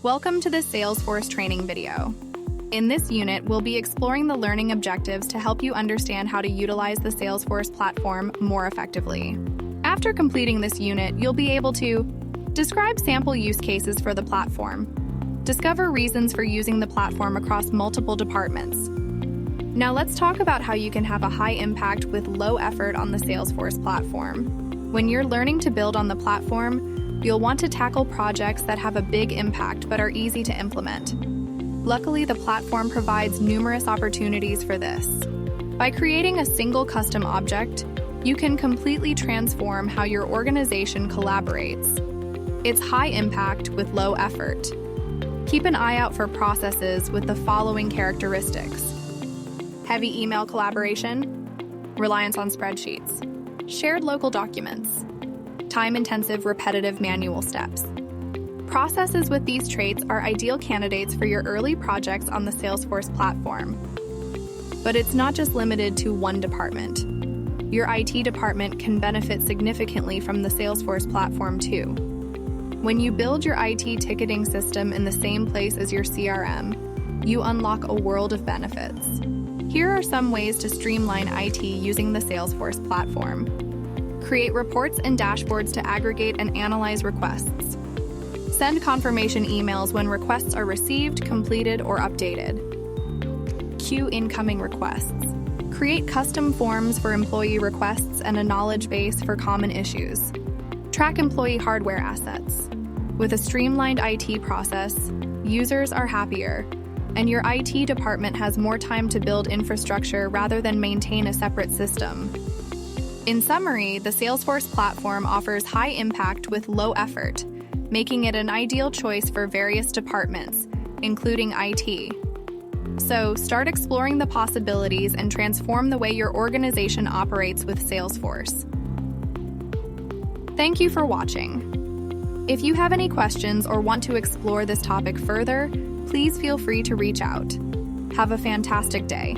Welcome to the Salesforce training video. In this unit, we'll be exploring the learning objectives to help you understand how to utilize the Salesforce platform more effectively. After completing this unit, you'll be able to describe sample use cases for the platform, discover reasons for using the platform across multiple departments. Now let's talk about how you can have a high impact with low effort on the Salesforce platform. When you're learning to build on the platform, you'll want to tackle projects that have a big impact but are easy to implement. Luckily, the platform provides numerous opportunities for this. By creating a single custom object, you can completely transform how your organization collaborates. It's high impact with low effort. Keep an eye out for processes with the following characteristics: heavy email collaboration, reliance on spreadsheets, shared local documents, time-intensive repetitive manual steps. Processes with these traits are ideal candidates for your early projects on the Salesforce platform. But it's not just limited to one department. Your IT department can benefit significantly from the Salesforce platform too. When you build your IT ticketing system in the same place as your CRM, you unlock a world of benefits. Here are some ways to streamline IT using the Salesforce platform. Create reports and dashboards to aggregate and analyze requests. Send confirmation emails when requests are received, completed, or updated. Queue incoming requests. Create custom forms for employee requests and a knowledge base for common issues. Track employee hardware assets. With a streamlined IT process, users are happier, and your IT department has more time to build infrastructure rather than maintain a separate system. In summary, the Salesforce platform offers high impact with low effort, making it an ideal choice for various departments, including IT. So, start exploring the possibilities and transform the way your organization operates with Salesforce. Thank you for watching. If you have any questions or want to explore this topic further, please feel free to reach out. Have a fantastic day.